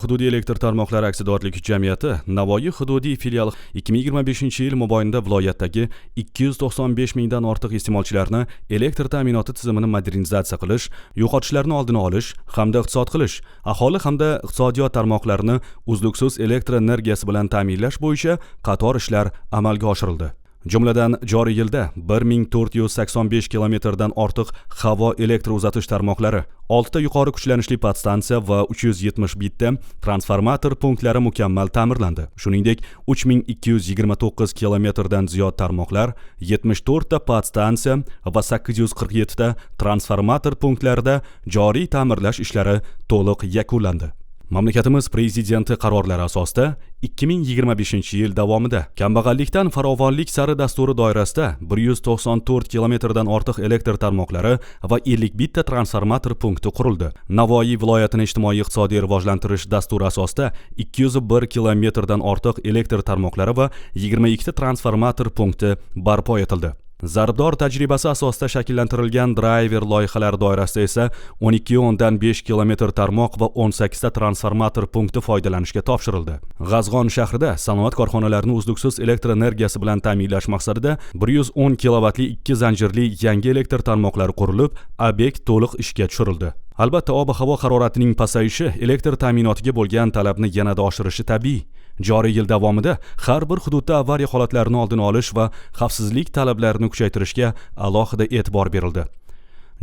hududiy elektr tarmoqlari aksiyadorlik jamiyati Navoiy hududiy filiali 2025-yil mobaynida viloyatdagi 295 mingdan ortiq iste'molchilarni elektr ta'minoti tizimini modernizatsiya qilish, yo'qotishlarni oldini olish hamda iqtisod qilish, aholi hamda iqtisodiyot tarmoqlarini uzluksiz elektr energiyasi bilan ta'minlash bo'yicha qator ishlar amalga oshirildi. Jumladan, joriy yilda 1485 kilometrdan ortiq havo elektr uzatish tarmoqlari, 6 ta yuqori kuchlanishli podstansiya va 371 ta transformator punktlari mukammal ta'mirlandi. Shuningdek, 3229 kilometrdan ziyod tarmoqlar, 74 ta podstansiya va 847 ta transformator punktlarida joriy ta'mirlash ishlari to'liq yakunlandi. Mamlakatimiz prezidenti qarorlari asosida 2025-yil davomida kambag'allikdan farovonlik sari dasturi doirasida 194 kilometrdan ortiq elektr tarmoqlari va 51 ta transformator punkti qurildi. Navoiy viloyatini ijtimoiy-iqtisodiy rivojlantirish dasturi asosida 201 kilometrdan ortiq elektr tarmoqlari va 22 ta transformator punkti barpo etildi. Zarbdor tajribasi asosida shakllantirilgan driver loyihalari doirasida esa 12,5 kilometr tarmoq va 18 ta transformator punkti foydalanishga topshirildi. G'azg'on shahrida sanoat korxonalarini uzluksiz elektr energiyasi bilan ta'minlash maqsadida 110 kilovatli 2 zanjirli yangi elektr tarmoqlari qurilib, obyekt to'liq ishga tushirildi. Albatta, ob-havo haroratining pasayishi elektr ta'minotiga bo'lgan talabni yanada oshirishi tabiiy. Joriy yil davomida har bir hududda avariya holatlarini oldini olish va xavfsizlik talablarini kuchaytirishga alohida e'tibor berildi.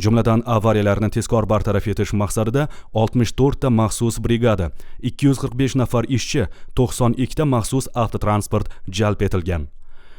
Jumladan, avariyalarni tezkor bartaraf etish maqsadida 64 ta maxsus brigada, 245 nafar ishchi, 92 ta maxsus avtotransport jalb etilgan.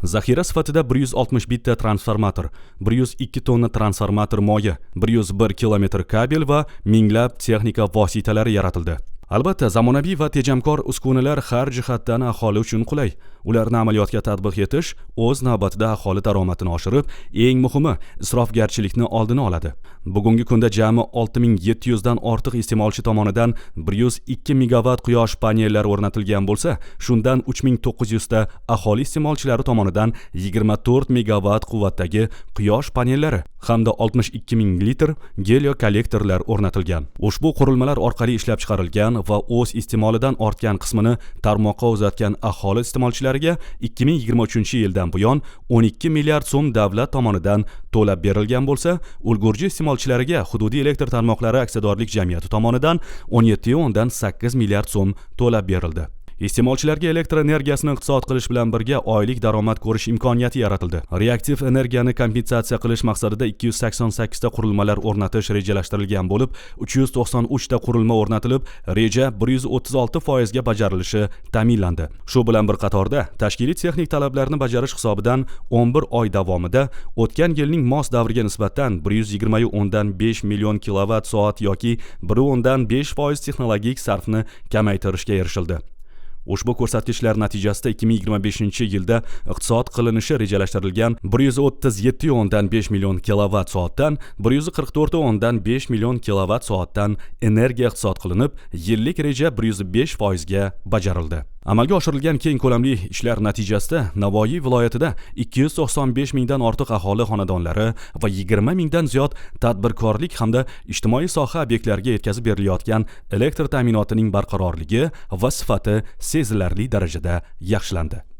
Zaxira sifatida 161 ta transformator, 102 tonna transformator moyi, 101 kilometr kabel va minglab texnika vositalari yaratildi. Albatta, zamonaviy va tejamkor uskunalar har jihatdan aholi uchun qulay. Ularni amaliyotga tatbiq etish o'z navbatida aholi daromadini oshirib, eng muhimi, isrofgarchilikni oldini oladi. Bugungi kunda jami 6700 dan ortiq iste'molchi tomonidan 102 megavat quyosh panellari o'rnatilgan bo'lsa, shundan 3900 ta aholi iste'molchilari tomonidan 24 megavat quvvatdagi quyosh panellari hamda 62 ming litr gelio kollektorlar o'rnatilgan. Ushbu qurilmalar orqali ishlab chiqarilgan va o'z iste'molidan ortgan qismini tarmoqqa uzatgan aholi iste'molchilariga 2023-yildan buyon 12 milliard so'm davlat tomonidan to'lab berilgan bo'lsa, ulgurji iste'molchilariga hududiy elektr tarmoqlari aksiyadorlik jamiyati tomonidan 17,8 milliard so'm to'lab berildi. Iste'molchilarga elektr energiyasini iqtisod qilish bilan birga oylik daromad ko'rish imkoniyati yaratildi. Reaktiv energiyani kompensatsiya qilish maqsadida 288 ta qurilmalar o'rnatish rejalashtirilgan bo'lib, 393 ta qurilma o'rnatilib, reja 136% ga bajarilishi ta'minlandi. Shu bilan bir qatorda tashkiliy texnik talablarni bajarish hisobidan 11 oy davomida o'tgan yilning mos davriga nisbatan 120,5 million kilovat soat yoki 1,5% texnologik sarfni kamaytirishga erishildi. Ushbu ko'rsatkichlar natijasida 2025-yilda iqtisod qilinishi rejalashtirilgan 137,5 million kilovat soatdan 144,5 million kilovat soatdan energiya iqtisod qilinib, yillik reja 105% ga bajarildi. Amalga oshirilgan keng ko'lamli ishlar natijasida Navoiy viloyatida 295 mingdan ortiq aholi xonadonlari va 20 mingdan ziyod tadbirkorlik hamda ijtimoiy soha obyektlariga yetkazib berilayotgan elektr ta'minotining barqarorligi va sifati sezilarli darajada yaxshilandi.